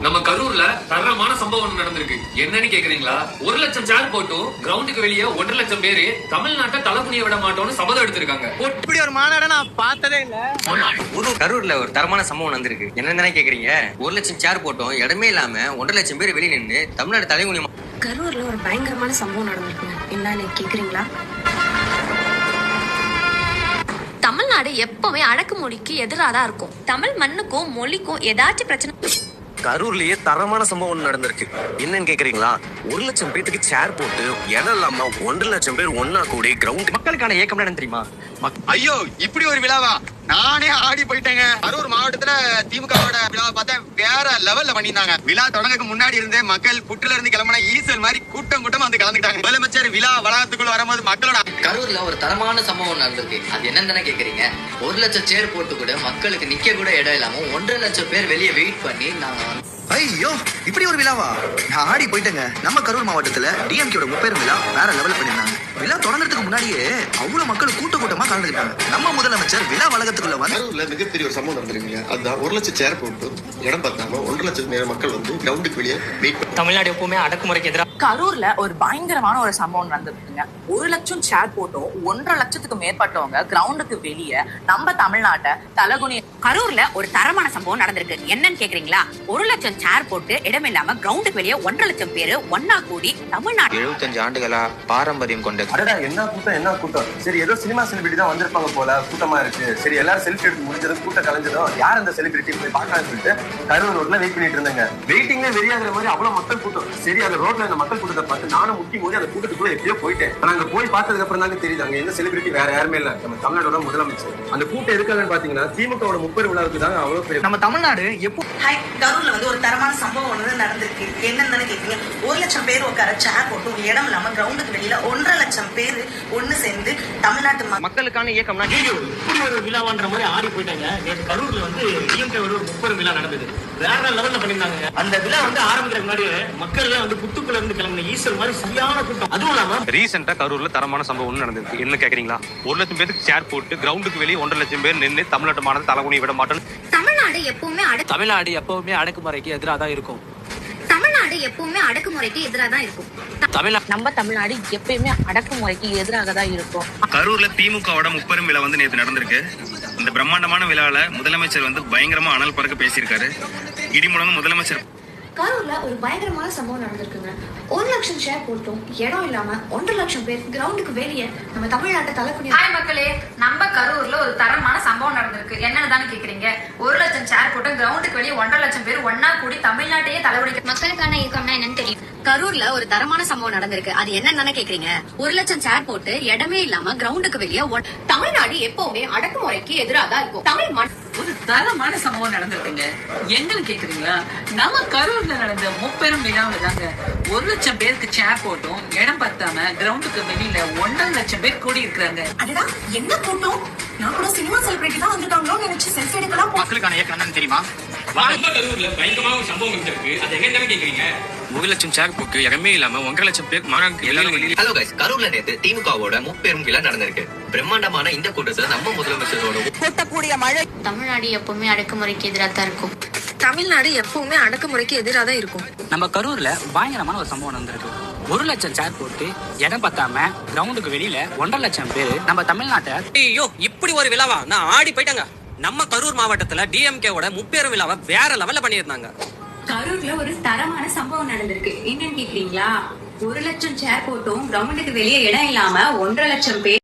நம்ம கரூர்ல தரமான சம்பவம் நடந்திருக்கு. என்னன்னு கேக்குறீங்களா? 1 லட்சம் சேர் போட்டும் கிரவுண்டுக்கு வெளியே 1.5 லட்சம் பேரு தமிழ்நாட்டை தலைகுனிய விட மாட்டோம்னு சபதம் எடுத்திருக்காங்க. இப்படி ஒரு மாநாட நான் பார்த்ததே இல்ல. கரூர்ல ஒரு தரமான சம்பவம் நடந்திருக்கு. என்னன்னு கேக்குறீங்க? 1 லட்சம் சேர் போட்டோம் இடமே இல்லாம 1.5 லட்சம் பேர் வெளியே நின்று தமிழ்நாடு தலைகுனிய. கரூர்ல ஒரு பயங்கரமான சம்பவம் நடந்திருக்குங்க. என்னன்னு கேக்குறீங்களா? தமிழ்நாடு எப்பவுமே அடக்குமொழிக்கு எதிராக தான் இருக்கும். தமிழ் மண்ணுக்கும் மொழிக்கும் ஏதாச்சும் பிரச்சனை. கரூர்லயே தரமான சம்பவம் நடந்திருக்கு. என்னன்னு கேக்குறீங்களா? 1 லட்சம் பேத்துக்கு சேர் போட்டு இடம் இல்லாம 1.5 லட்சம் பேர் ஒன்னா கூடி கிரவுண்ட். மக்களுக்கான இயக்கம் என்ன தெரியுமா? ஐயோ, இப்படி ஒரு விழாவா? நானே ஆடி போயிட்டேங்க. கரூர் மாவட்டத்துல திமுகவோட விழாவை பார்த்தா வேற லெவல்ல பண்ணிருந்தாங்க. விழா தொடங்கக்கு முன்னாடி இருந்தே மக்கள் புற்றுல இருந்து கிளம்பின ஈசல் மாதிரி கூட்டம் கூட்டமா வந்து கலந்துக்கிட்டாங்க. முதலமைச்சர் விழா வளாகத்துக்குள்ள வரும்போது மக்களோட. கரூர்ல ஒரு தரமான சம்பவம் நடந்திருக்கு. அது என்னன்னு கேக்குறீங்க? 1 லட்சம் சேர் போட்டு கூட மக்களுக்கு நிக்க கூட இடம் இல்லாம 1.5 லட்சம் பேர் வெளியே வெயிட் பண்ணி நாங்க. ஐயோ, இப்படி ஒரு விழாவா? நான் ஆடி போயிட்டேங்க. நம்ம கரூர் மாவட்டத்துல டிஎம்கேட முப்பெரும் விழா வேற லெவல்ல பண்ணிருந்தாங்க. விழா தொடங்குறதுக்கு முன்னாடியே அவ்வளவு மக்கள் கூட்டமா கலந்துக்கிட்டாங்க. நம்ம முதலமைச்சர் விழா வளாகத்துக்குள்ள வந்து கரூர்ல மிகப்பெரிய ஒரு சம்பவம் நடந்திருக்கீங்க. அதுதான் 1 லட்சம் சேர் போட்டு இடம் பார்த்தாம 1.5 லட்சம் மக்கள் வந்து கிரவுண்டுக்கு வெளியே வெயிட். தமிழ்நாடு எப்பவுமே அடக்குமுறைக்கு எதிராக. கரூர்ல ஒரு பயங்கரமான ஒரு சம்பவம் நடந்திருக்குங்க. 1 லட்சம் சேர் போட்டும் 1.5 லட்சத்துக்கு மேற்பட்டவங்க கிரவுண்டுக்கு வெளியே நம்ம தமிழ்நாட்டை தலகுனி. கரூர்ல ஒரு தரமான சம்பவம் நடந்திருக்கு. என்னன்னு கேக்குறீங்களா? 1 லட்சம் சேர் போட்டு இடமில்லாம கிரவுண்டுக்கு வெளியே 1.5 லட்சம் பேரு ஒன்னா கூடி தமிழ்நாடு. 75 ஆண்டுகளா பாரம்பரியம் கொண்ட. என்ன கூட்டம். சரி, ஏதோ சினிமா செலிபிரிட்டி தான் வந்திருப்பாங்க போல, கூட்டமா இருக்கு. சரி, எல்லாரும் செல்ஃபி எடுத்து முடிஞ்சதும் கூட்டம் கலைஞ்சதும் யார் அந்த செலிபிரிட்டி போய் பார்க்கலாம்னு சொல்லிட்டு கரூர் ரோட்ல வெயிட் பண்ணிட்டு இருந்தாங்க. வெயிட்டிங்ல வெறியாகிற மாதிரி அவ்வளவு மக்கள் கூட்டம். சரி, அந்த ரோட்ல அந்த மக்கள் கூட்டத்தை பார்த்து நானும் முக்கிய போது அந்த கூட்டத்துக்குள்ள எப்படியோ போயிட்டேன். ஆனா அங்க போய் பார்த்ததுக்கு அப்புறம் தாங்க தெரியுது அங்க எந்த செலிபிரிட்டி வேற யாருமே இல்ல, நம்ம தமிழ்நாடோட முதலமைச்சர். அந்த கூட்டம் எதுக்காகன்னு பாத்தீங்கன்னா திமுகவோட முப்பெரும் விழாவுக்கு தாங்க அவ்வளவு பெரிய. நம்ம தமிழ்நாடு எப்போ. கரூர்ல வந்து ஒரு தரமான சம்பவம் நடந்திருக்கு. என்னன்னு கேக்குறீங்க? 1 லட்சம் பேர் உட்கார சேர் போட்டு இடம் இல்லாம கிரவுண்டுக்கு வெளியில 1.5 லட்சம் பேர் ஒண்ணு சேர்ந்து தமிழ்நாட்டு மக்களுக்கான இயக்கம்னா இப்படி ஒரு விழாவான்ற மாதிரி ஆடி போயிட்டாங்க. நேற்று கரூர்ல வந்து டிஎம்கேவோட ஒரு முப்பெரும் விழா நடந்தது. வேற லெவல்ல பண்ணிருந்தாங்க. அந்த விழா வந்து ஆரம்பிக்கிறதுக்கு முன்னாடி மக்கள் எல்லாம் வந்து புத்துக்குள்ள இருந்து கிளம்பின ஈசல் மாதிரி சரியான கூட்டம். அதுவும் இல்லாம ரீசெண்டா கரூர்ல தரமான சம்பவம் நடந்திருக்கு. என்ன கேக்குறீங்களா? 1 லட்சம் பேருக்கு சேர் போட்டு கிரவுண்டுக்கு வெளியே 1.5 லட்சம் பேர் நின்று தமிழ்நாட்டு மாநில தலைகுனிய விட மாட்டோம். தமிழ்நாடு எப்பவுமே அடக்குமுறைக்கு எதிராக தான் இருக்கும். தமிழ்நாடு எப்பவுமே அடக்குமுறைக்கு எதிராக தான் இருக்கும். நம்ம தமிழ்நாடு எப்பயுமே அடக்குமுறைக்கு எதிராக தான் இருக்கும். கரூர்ல திமுகவோட முப்பெரும் விழா வந்து நேற்று நடந்திருக்கு. இந்த பிரம்மாண்டமான விழாவில முதலமைச்சர் வந்து பயங்கரமா அனல் பறக்க பேசியிருக்காரு. இடி முழங்க முதலமைச்சர். கரூர்ல ஒரு பயங்கரமான சம்பவம் நடந்திருக்குங்க. 1 லட்சம் சேர் போட்டும் இடம் இல்லாம 1.5 லட்சம் பேர் கிரவுண்டுக்கு வெளியே நம்ம தமிழ்நாட்டை தலைக்குனி. ஹாய் மக்களே, நம்ம கரூர்ல ஒரு தரமான சம்பவம் நடந்திருக்கு. என்னன்னு தானே கேக்குறீங்க? 1 லட்சம் சேர் போட்டு கிரவுண்டுக்கு வெளியே 1.5 லட்சம் பேர் ஒன்னா கூடி தமிழ்நாட்டையே தலைவலிக்க. மக்களுக்கான இயக்கம்னா என்னன்னு தெரியும். கரூர்ல ஒரு தரமான சம்பவம் நடந்திருக்கு. அது என்னன்னு தானே கேக்குறீங்க? 1 லட்சம் சேர் போட்டு இடமே இல்லாம கிரவுண்டுக்கு வெளியே. தமிழ்நாடு எப்பவுமே அடக்குமுறைக்கு எதிராக தான் இருக்கும். தமிழ் மண். ஒரு தரமான சம்பவம் நடந்திருக்குங்க. என்னன்னு கேக்குறீங்களா? நம்ம கரூர்ல நடந்த முப்பெரும் விழாவில் தாங்க 1 லட்சம் பேருக்கு சேர் போட்டும் இடம் பத்தாம கிரவுண்டுக்கு வெளியில 1.5 லட்சம் பேர் கூடி இருக்கிறாங்க. அதுதான் என்ன கூட்டம்? நான் கூட சினிமா செலிபிரிட்டி தான் வந்திருக்காங்களோ நினைச்சு செல்ஃபி எடுக்கலாம். மக்களுக்கான இயக்கம் என்னன்னு தெரியுமா? கரூர்ல பயங்கரமான ஒரு சம்பவம் நடந்திருக்கு. அது என்னன்னு கேக்குறீங்க? 1 லட்சம் சேர் போட்டு இடமே இல்லாம 1.5 லட்சம் பேர் மாநாடு. ஹலோ கைஸ், கரூர்ல நேத்து திமுகவோட முப்பெரும் விழா நடந்திருக்கு. பிரம்மாண்டமான இந்த கூட்டத்துல நம்ம முதலமைச்சரோட கொட்டக்கூடிய மழை. தமிழ்நாடு எப்பவுமே அடக்குமுறைக்கு எதிராக தான் இருக்கும். தமிழ்நாடு எப்பவுமே அடக்குமுறைக்கு எதிராக தான் இருக்கும். நம்ம கரூர்ல பயங்கரமான ஒரு சம்பவம் நடந்திருக்கு. 1 லட்சம் சேர் போட்டு இடம் பத்தாம கிரவுண்டுக்கு வெளியில 1.5 லட்சம் பேர் நம்ம தமிழ்நாட்டை. ஐயோ, இப்படி ஒரு விழாவா? நான் ஆடி போயிட்டாங்க. நம்ம கரூர் மாவட்டத்துல டிஎம்கேவோட முப்பெரும் விழாவை வேற லெவல்ல பண்ணிருந்தாங்க. கரூர்ல ஒரு தரமான சம்பவம் நடந்திருக்கு. என்னன்னு கேக்குறீங்களா? 1 லட்சம் சேர் போட்டும் கிரவுண்டுக்கு வெளியே இடம் இல்லாம 1.5 லட்சம் பேர்